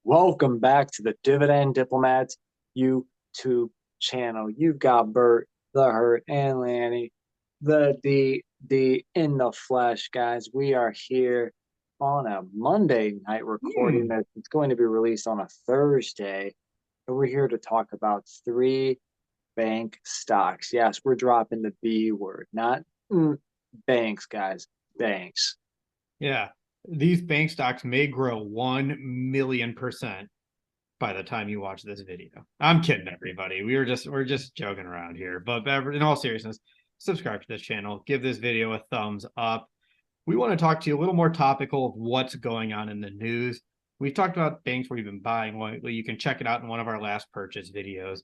Welcome back to the Dividend Diplomats YouTube channel. You've got Bert, the Hurt, and Lanny, the in the flesh, guys. We are here on a Monday night recording that it's going to be released on a Thursday. And we're here to talk about three bank stocks. Yes, we're dropping the B word, not banks, guys. Banks. Yeah, these bank stocks may grow 1,000,000% by the time you watch this video. I'm kidding, everybody. We're just joking around here. But in all seriousness, subscribe to this channel, give this video a thumbs up. We want to talk to you a little more topical of what's going on in the news. We've talked about banks we've been buying. Well, you can check it out in one of our last purchase videos.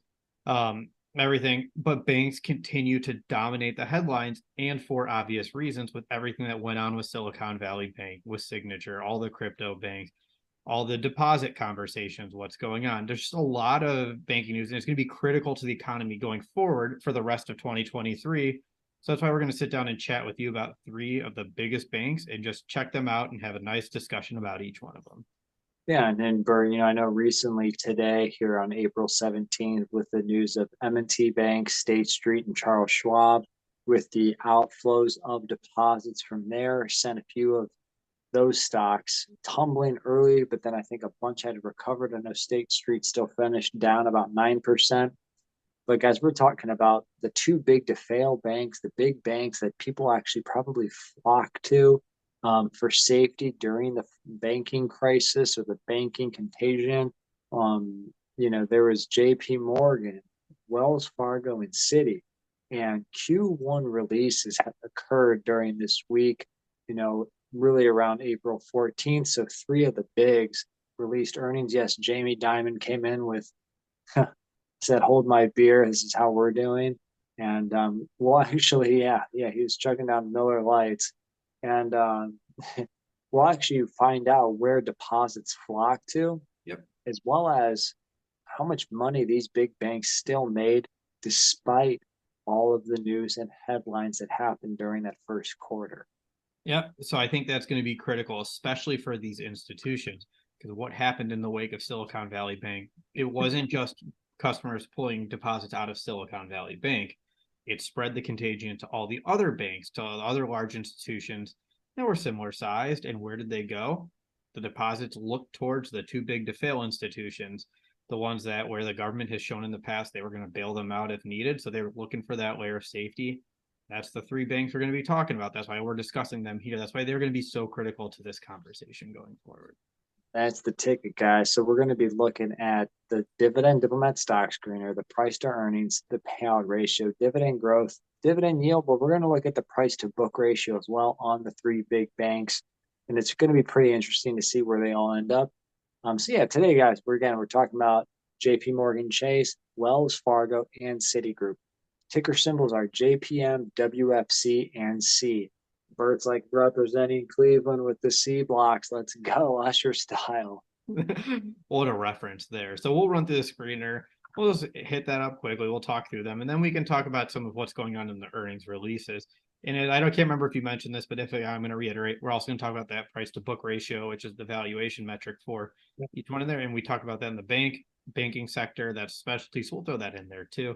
Everything, but banks continue to dominate the headlines, and for obvious reasons, with everything that went on with Silicon Valley Bank, with Signature, all the crypto banks, all the deposit conversations, what's going on. There's just a lot of banking news, and it's going to be critical to the economy going forward for the rest of 2023. So that's why we're going to sit down and chat with you about three of the biggest banks and just check them out and have a nice discussion about each one of them. Yeah, and then Bert, I know recently today here on April 17th with the news of M&T Bank, State Street, and Charles Schwab with the outflows of deposits from there, sent a few of those stocks tumbling early, but then I think a bunch had recovered. I know State Street still finished down about 9%. But guys, we're talking about the too big to fail banks, the big banks that people actually probably flock to for safety during the banking crisis or the banking contagion. There was J.P. Morgan, Wells Fargo, and Citi, and Q1 releases have occurred during this week. Really around April 14th. So three of the bigs released earnings. Yes, Jamie Dimon came in with said, "Hold my beer. This is how we're doing." And well, actually, he was chugging down Miller Lights, and we'll actually find out where deposits flock to, as well as how much money these big banks still made despite all of the news and headlines that happened during that first quarter. Yep. So I think that's going to be critical, especially for these institutions, because what happened in the wake of Silicon Valley Bank, it wasn't just customers pulling deposits out of Silicon Valley Bank. It spread the contagion to all the other banks, to all the other large institutions that were similar sized. And where did they go? The deposits looked towards the too big to fail institutions, the ones that where the government has shown in the past they were going to bail them out if needed. So they were looking for that layer of safety. That's the three banks we're going to be talking about. That's why we're discussing them here. That's why they're going to be so critical to this conversation going forward. That's the ticket, guys. So we're going to be looking at the dividend diplomat stock screener, the price to earnings, the payout ratio, dividend growth, dividend yield, but we're going to look at the price to book ratio as well on the three big banks. And it's going to be pretty interesting to see where they all end up. Today, guys, we're talking about JP Morgan Chase, Wells Fargo, and Citigroup. Ticker symbols are JPM, WFC, and C. Bert's like representing Cleveland with the C blocks. Let's go, Usher style. What a reference there. So we'll run through the screener. We'll just hit that up quickly. We'll talk through them, and then we can talk about some of what's going on in the earnings releases. And can't remember if you mentioned this, but I'm going to reiterate, we're also going to talk about that price to book ratio, which is the valuation metric for each one in there. And we talk about that in the banking sector, that's specialty. So we'll throw that in there too.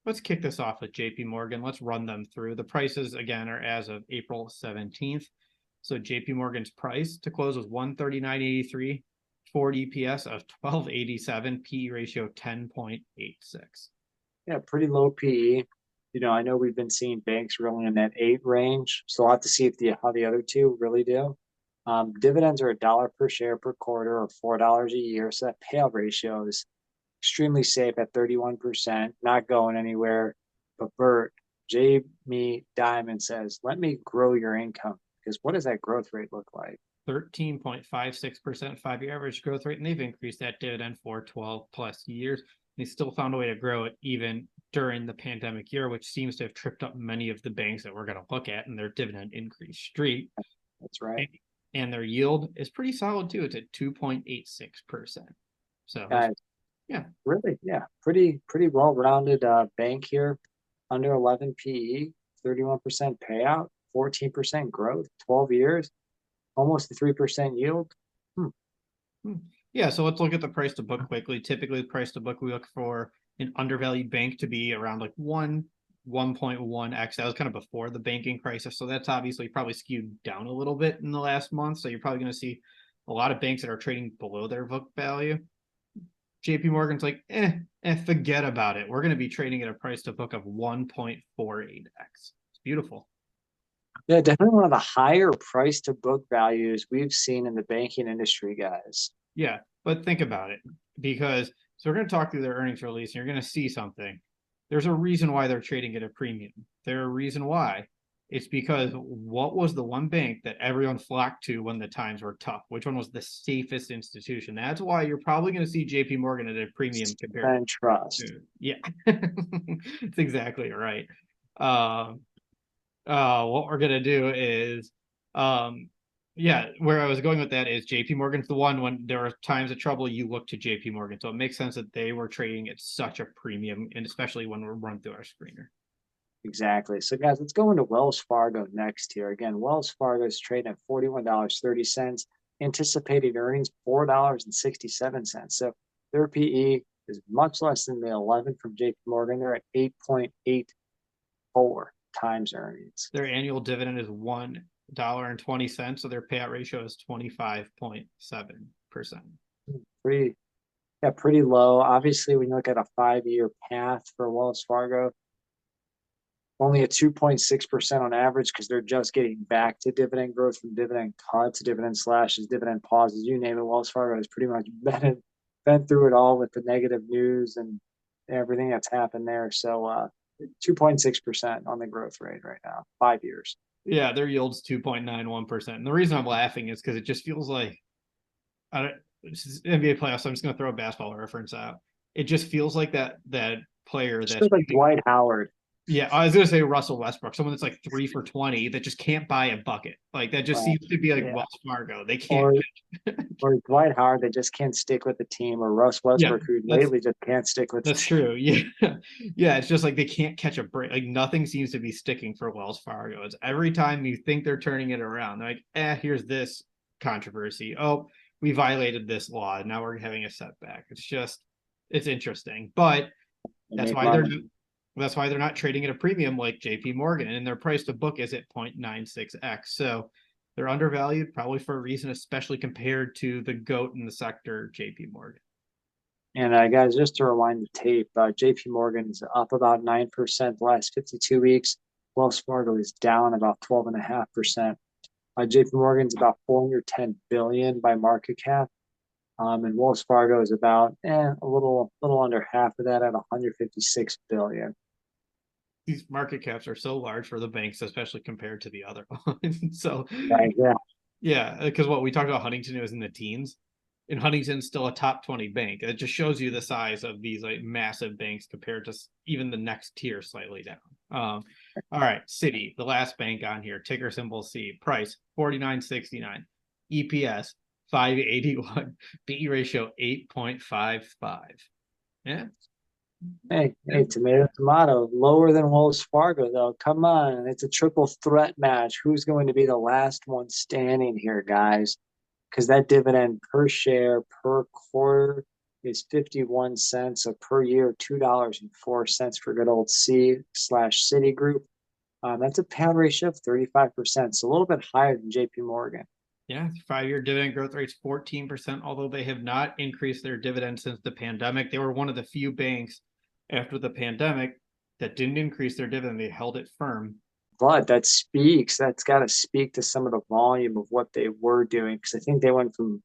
Let's kick this off with JP Morgan. Let's run them through. The prices, again, are as of April 17th. So JP Morgan's price to close was $139.83, forward EPS of $12.87, PE ratio 10.86. Yeah, pretty low PE. I know we've been seeing banks really in that 8 range. So I'll have to see how the other two really do. Dividends are $1 per share per quarter or $4 a year. So that payout ratio is extremely safe at 31%, not going anywhere. But Bert, Jamie Dimon says, let me grow your income. Because what does that growth rate look like? 13.56% 5-year average growth rate. And they've increased that dividend for 12 plus years. They still found a way to grow it even during the pandemic year, which seems to have tripped up many of the banks that we're going to look at in their dividend increase streak. That's right. And their yield is pretty solid too. It's at 2.86%. So guys, pretty well-rounded bank here. Under 11 PE, 31% payout, 14% growth, 12 years, almost a 3% yield. Yeah, so let's look at the price to book quickly. Typically, the price to book, we look for an undervalued bank to be around like 1.1x. That was kind of before the banking crisis. So that's obviously probably skewed down a little bit in the last month. So you're probably going to see a lot of banks that are trading below their book value. JP Morgan's like, forget about it. We're going to be trading at a price to book of 1.48x. It's beautiful. Yeah, definitely one of the higher price to book values we've seen in the banking industry, guys. Yeah, but think about it, because so we're going to talk through their earnings release and you're going to see something. There's a reason why they're trading at a premium. There's a reason why. It's because what was the one bank that everyone flocked to when the times were tough? Which one was the safest institution? That's why you're probably going to see JP Morgan at a premium compared And trust. to. Yeah, that's exactly right. What we're going to do is yeah, where I was going with that is JP Morgan's the one when there are times of trouble, you look to JP Morgan. So it makes sense that they were trading at such a premium, and especially when we're run through our screener. Exactly. So, guys, let's go into Wells Fargo next here. Again, Wells Fargo is trading at $41.30, anticipated earnings $4.67. So their PE is much less than the 11 from JP Morgan. They're at 8.84 times earnings. Their annual dividend is $1.20, so their payout ratio is 25.7%. Pretty low. Obviously, when you look at a 5-year path for Wells Fargo, only a 2.6% on average because they're just getting back to dividend growth from dividend cuts, dividend slashes, dividend pauses, you name it. Wells Fargo has pretty much been through it all with the negative news and everything that's happened there. So 2.6% on the growth rate right now, 5 years. Yeah, their yield's 2.91%. And the reason I'm laughing is because it just feels like this is NBA playoffs, so I'm just going to throw a basketball reference out. It just feels like that player that's like Dwight Howard. Yeah, I was going to say Russell Westbrook, someone that's like 3 for 20 that just can't buy a bucket. Like that just seems to be like Wells Fargo. They can't. Or Dwight Howard, they just can't stick with the team, or Russ Westbrook, who lately just can't stick with the team. That's true. Yeah. Yeah. It's just like they can't catch a break. Like nothing seems to be sticking for Wells Fargo. It's every time you think they're turning it around, they're like, here's this controversy. Oh, we violated this law. Now we're having a setback. It's interesting. But that's why they're not trading at a premium like JP Morgan, and their price to book is at 0.96x. So they're undervalued probably for a reason, especially compared to the GOAT in the sector, JP Morgan. And guys, just to rewind the tape, JP Morgan is up about 9% the last 52 weeks. Wells Fargo is down about 12.5%. JP Morgan's about $410 billion by market cap. And Wells Fargo is about a little under half of that at $156 billion. These market caps are so large for the banks, especially compared to the other ones. So yeah, because what we talked about, Huntington was in the teens, and Huntington's still a top 20 bank. It just shows you the size of these like massive banks compared to even the next tier slightly down. All right, Citi, the last bank on here, ticker symbol C, price $49.69, EPS 581, PE ratio 8.55. Yeah. Hey, tomato, lower than Wells Fargo, though. Come on, it's a triple threat match. Who's going to be the last one standing here, guys? Because that dividend per share per quarter is 51 cents, so per year, $2.04 for good old C/Citigroup. That's a payout ratio of 35%, so a little bit higher than JP Morgan. Yeah, 5-year dividend growth rate's 14%, although they have not increased their dividend since the pandemic. They were one of the few banks after the pandemic that didn't increase their dividend. They held it firm. But that's got to speak to some of the volume of what they were doing, because I think they went from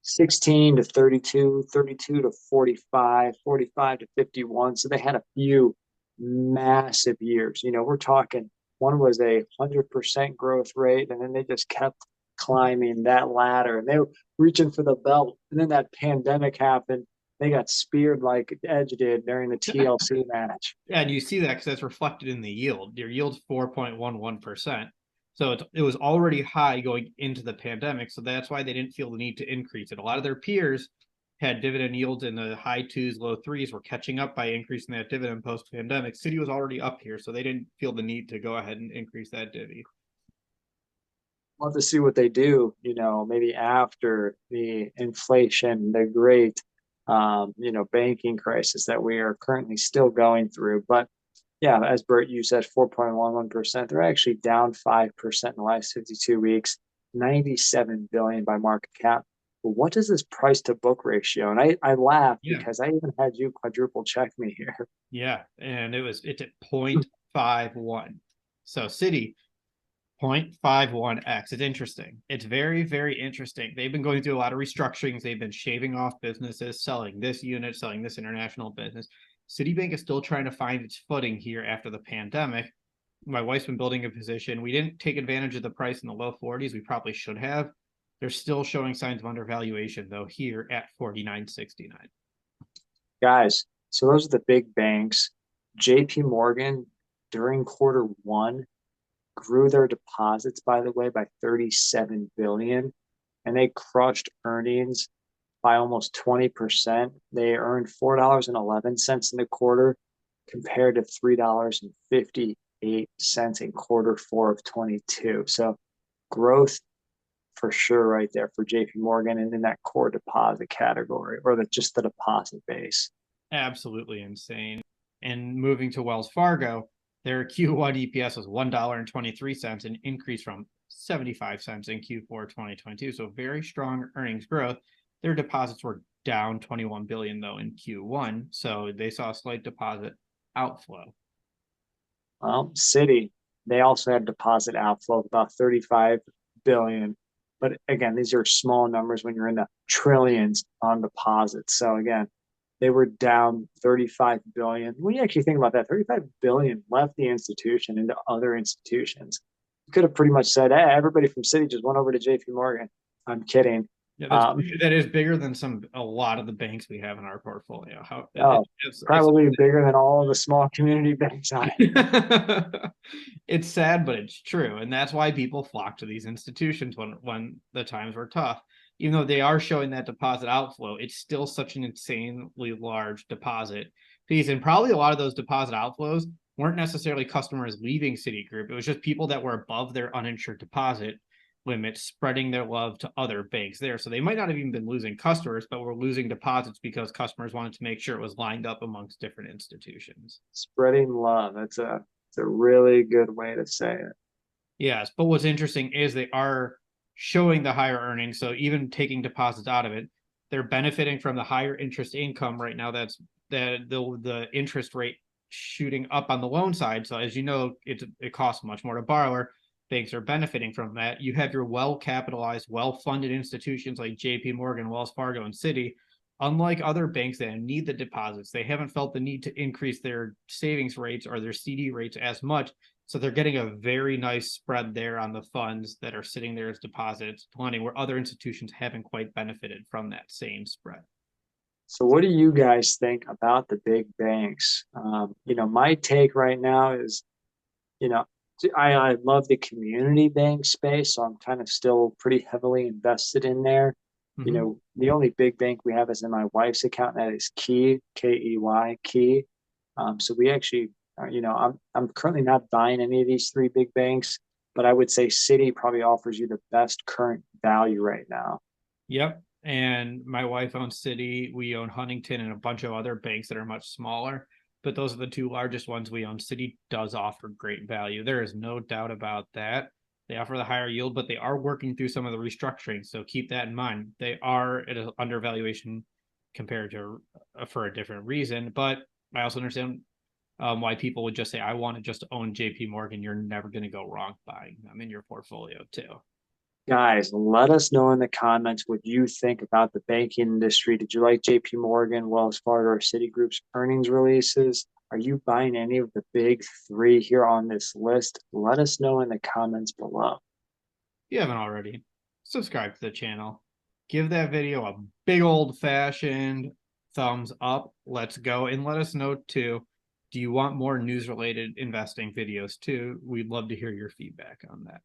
16 to 32, 32 to 45, 45 to 51. So they had a few massive years. We're talking one was 100% growth rate, and then they just kept climbing that ladder, and they were reaching for the belt. And then that pandemic happened. They got speared like Edge did during the TLC match. Yeah, and you see that because that's reflected in the yield. Your yield's 4.11%. So it was already high going into the pandemic. So that's why they didn't feel the need to increase it. A lot of their peers had dividend yields in the high 2s, low 3s, were catching up by increasing that dividend post-pandemic. Citi was already up here, so they didn't feel the need to go ahead and increase that divvy. love to see what they do, maybe after the inflation, the great, banking crisis that we are currently still going through. But yeah, as Bert, you said, 4.11%. They're actually down 5% in the last 52 weeks, 97 billion by market cap. But what is this price to book ratio? And I laugh Yeah. because I even had you quadruple check me here. Yeah. And it's at 0.51. So Citi 0.51x. It's interesting. It's very, very interesting. They've been going through a lot of restructurings. They've been shaving off businesses, selling this unit, selling this international business. Citibank is still trying to find its footing here after the pandemic. My wife's been building a position. We didn't take advantage of the price in the low 40s. We probably should have. They're still showing signs of undervaluation, though, here at 49.69. Guys, so those are the big banks. JP Morgan during quarter 1 grew their deposits, by the way, by 37 billion, and they crushed earnings by almost 20%. They earned $4.11 in the quarter compared to $3.58 in quarter 4 of 22. So growth for sure right there for JP Morgan and in that core deposit category or just the deposit base. Absolutely insane. And moving to Wells Fargo, their Q1 EPS was $1.23, an increase from 75 cents in Q4 2022. So very strong earnings growth. Their deposits were down 21 billion though in Q1, so they saw a slight deposit outflow. Well, Citi, they also had deposit outflow of about 35 billion. But again, these are small numbers when you're in the trillions on deposits. So again, they were down 35 billion. When you actually think about that, 35 billion left the institution into other institutions. You could have pretty much said, hey, everybody from Citi just went over to JP Morgan. I'm kidding. Yeah, that is bigger than a lot of the banks we have in our portfolio. Probably bigger than all of the small community banks. It's sad, but it's true, and that's why people flock to these institutions when the times were tough. Even though they are showing that deposit outflow, it's still such an insanely large deposit piece, and probably a lot of those deposit outflows weren't necessarily customers leaving Citigroup. It was just people that were above their uninsured deposit limit spreading their love to other banks there. So they might not have even been losing customers, but were losing deposits because customers wanted to make sure it was lined up amongst different institutions. Spreading love. That's a really good way to say it. Yes, but what's interesting is they are showing the higher earnings. So even taking deposits out of it, they're benefiting from the higher interest income right now. That's the interest rate shooting up on the loan side. So as you know, it costs much more to borrow. Banks are benefiting from that. You have your well-capitalized, well-funded institutions like JP Morgan, Wells Fargo, and Citi. Unlike other banks that need the deposits, they haven't felt the need to increase their savings rates or their CD rates as much. So they're getting a very nice spread there on the funds that are sitting there as deposits, plenty where other institutions haven't quite benefited from that same spread. So what do you guys think about the big banks? My take right now is, I love the community bank space, so I'm kind of still pretty heavily invested in there. Mm-hmm. The only big bank we have is in my wife's account, and that is Key, Key, Key. So we actually, I'm currently not buying any of these three big banks, but I would say Citi probably offers you the best current value right now. Yep. And my wife owns Citi. We own Huntington and a bunch of other banks that are much smaller, but those are the two largest ones we own. Citi does offer great value. There is no doubt about that. They offer the higher yield, but they are working through some of the restructuring. So keep that in mind. They are at an undervaluation compared to for a different reason. But I also understand why people would just say, I want to just own JP Morgan. You're never going to go wrong buying them in your portfolio too. Guys, let us know in the comments what you think about the banking industry. Did you like JP Morgan, Wells Fargo, or Citigroup's earnings releases? Are you buying any of the big three here on this list? Let us know in the comments below. If you haven't already, subscribe to the channel. Give that video a big old-fashioned thumbs up. Let's go. And let us know too, do you want more news-related investing videos too? We'd love to hear your feedback on that.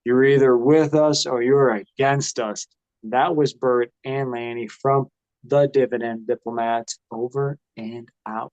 You're either with us or you're against us. That was Bert and Lanny from the Dividend Diplomats. Over and out.